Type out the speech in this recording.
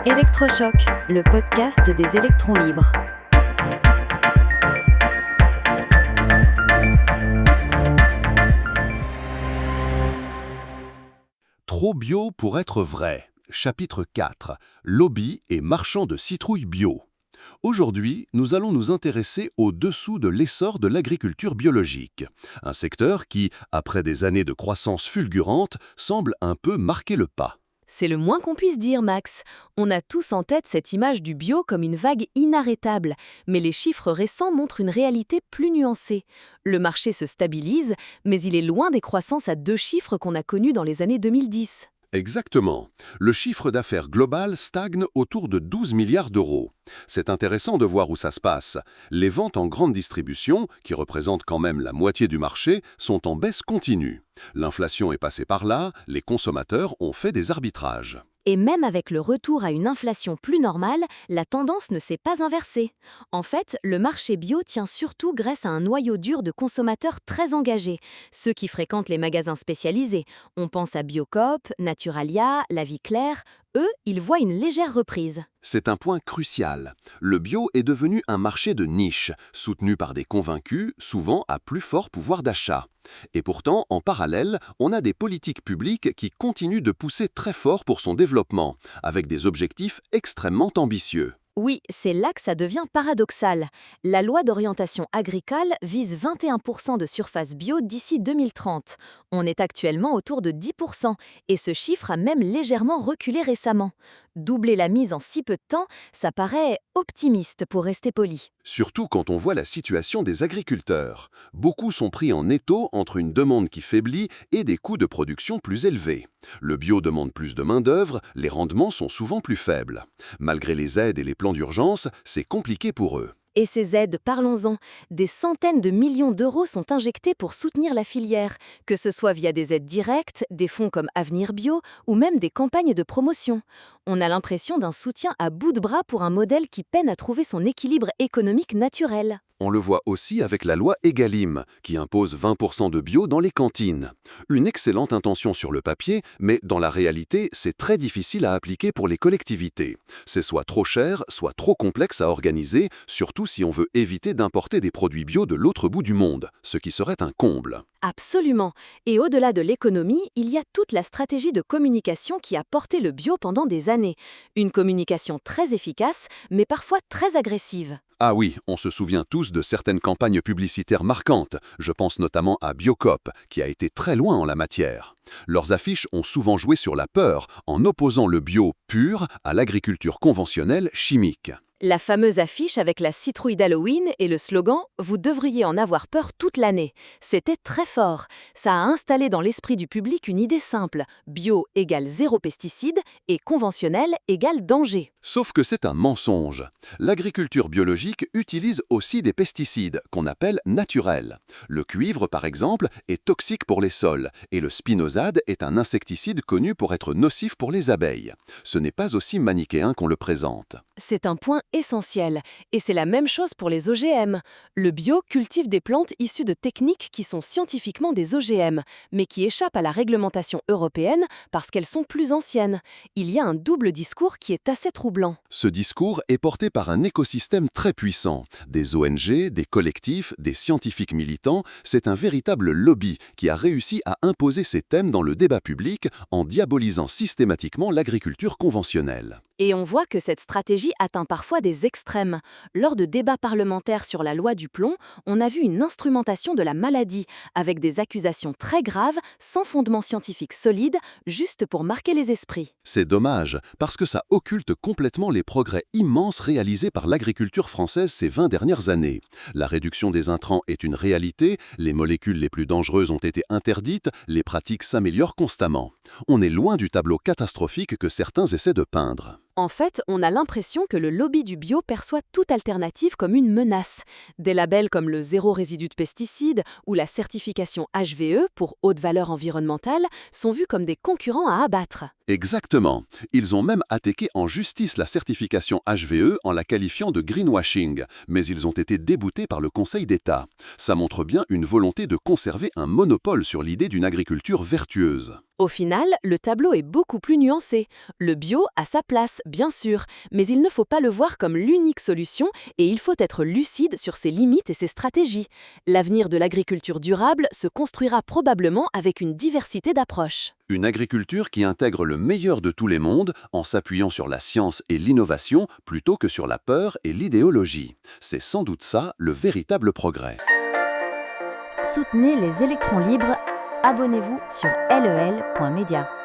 Électrochoc, le podcast des électrons libres. Trop bio pour être vrai. Chapitre 4. Lobby et marchands de citrouilles bio. Aujourd'hui, nous allons nous intéresser au-dessous de l'essor de l'agriculture biologique. Un secteur qui, après des années de croissance fulgurante, semble un peu marquer le pas. C'est le moins qu'on puisse dire, Max. On a tous en tête cette image du bio comme une vague inarrêtable, mais les chiffres récents montrent une réalité plus nuancée. Le marché se stabilise, mais il est loin des croissances à 2 chiffres qu'on a connues dans les années 2010. Exactement. Le chiffre d'affaires global stagne autour de 12 milliards d'euros. C'est intéressant de voir où ça se passe. Les ventes en grande distribution, qui représentent quand même la moitié du marché, sont en baisse continue. L'inflation est passée par là, les consommateurs ont fait des arbitrages. Et même avec le retour à une inflation plus normale, la tendance ne s'est pas inversée. En fait, le marché bio tient surtout grâce à un noyau dur de consommateurs très engagés, ceux qui fréquentent les magasins spécialisés. On pense à Biocoop, Naturalia, La Vie Claire. Eux, ils voient une légère reprise. C'est un point crucial. Le bio est devenu un marché de niche, soutenu par des convaincus, souvent à plus fort pouvoir d'achat. Et pourtant, en parallèle, on a des politiques publiques qui continuent de pousser très fort pour son développement, avec des objectifs extrêmement ambitieux. Oui, c'est là que ça devient paradoxal. La loi d'orientation agricole vise 21% de surface bio d'ici 2030. On est actuellement autour de 10%, et ce chiffre a même légèrement reculé récemment. Doubler la mise en si peu de temps, ça paraît optimiste pour rester poli. Surtout quand on voit la situation des agriculteurs. Beaucoup sont pris en étau entre une demande qui faiblit et des coûts de production plus élevés. Le bio demande plus de main-d'œuvre, les rendements sont souvent plus faibles. Malgré les aides et les plans d'urgence, c'est compliqué pour eux. Et ces aides, parlons-en, des centaines de millions d'euros sont injectés pour soutenir la filière, que ce soit via des aides directes, des fonds comme Avenir Bio ou même des campagnes de promotion. On a l'impression d'un soutien à bout de bras pour un modèle qui peine à trouver son équilibre économique naturel. On le voit aussi avec la loi Egalim, qui impose 20% de bio dans les cantines. Une excellente intention sur le papier, mais dans la réalité, c'est très difficile à appliquer pour les collectivités. C'est soit trop cher, soit trop complexe à organiser, surtout si on veut éviter d'importer des produits bio de l'autre bout du monde, ce qui serait un comble. Absolument. Et au-delà de l'économie, il y a toute la stratégie de communication qui a porté le bio pendant des années. Une communication très efficace, mais parfois très agressive. Ah oui, on se souvient tous de certaines campagnes publicitaires marquantes. Je pense notamment à Biocoop, qui a été très loin en la matière. Leurs affiches ont souvent joué sur la peur, en opposant le bio pur à l'agriculture conventionnelle chimique. La fameuse affiche avec la citrouille d'Halloween et le slogan « Vous devriez en avoir peur toute l'année ». C'était très fort. Ça a installé dans l'esprit du public une idée simple. Bio égale zéro pesticide et conventionnel égale danger. Sauf que c'est un mensonge. L'agriculture biologique utilise aussi des pesticides qu'on appelle naturels. Le cuivre, par exemple, est toxique pour les sols et le spinosade est un insecticide connu pour être nocif pour les abeilles. Ce n'est pas aussi manichéen qu'on le présente. C'est un point essentiel. Et c'est la même chose pour les OGM. Le bio cultive des plantes issues de techniques qui sont scientifiquement des OGM, mais qui échappent à la réglementation européenne parce qu'elles sont plus anciennes. Il y a un double discours qui est assez troublant. Ce discours est porté par un écosystème très puissant. Des ONG, des collectifs, des scientifiques militants, c'est un véritable lobby qui a réussi à imposer ces thèmes dans le débat public en diabolisant systématiquement l'agriculture conventionnelle. Et on voit que cette stratégie atteint parfois des extrêmes. Lors de débats parlementaires sur la loi du plomb, on a vu une instrumentation de la maladie, avec des accusations très graves, sans fondement scientifique solide, juste pour marquer les esprits. C'est dommage, parce que ça occulte complètement les progrès immenses réalisés par l'agriculture française ces 20 dernières années. La réduction des intrants est une réalité, les molécules les plus dangereuses ont été interdites, les pratiques s'améliorent constamment. On est loin du tableau catastrophique que certains essaient de peindre. En fait, on a l'impression que le lobby du bio perçoit toute alternative comme une menace. Des labels comme le zéro résidu de pesticides ou la certification HVE pour haute valeur environnementale sont vus comme des concurrents à abattre. Exactement. Ils ont même attaqué en justice la certification HVE en la qualifiant de greenwashing, mais ils ont été déboutés par le Conseil d'État. Ça montre bien une volonté de conserver un monopole sur l'idée d'une agriculture vertueuse. Au final, le tableau est beaucoup plus nuancé. Le bio a sa place, bien sûr, mais il ne faut pas le voir comme l'unique solution et il faut être lucide sur ses limites et ses stratégies. L'avenir de l'agriculture durable se construira probablement avec une diversité d'approches. Une agriculture qui intègre le meilleur de tous les mondes en s'appuyant sur la science et l'innovation plutôt que sur la peur et l'idéologie. C'est sans doute ça le véritable progrès. Soutenez les électrons libres. Abonnez-vous sur lel.media.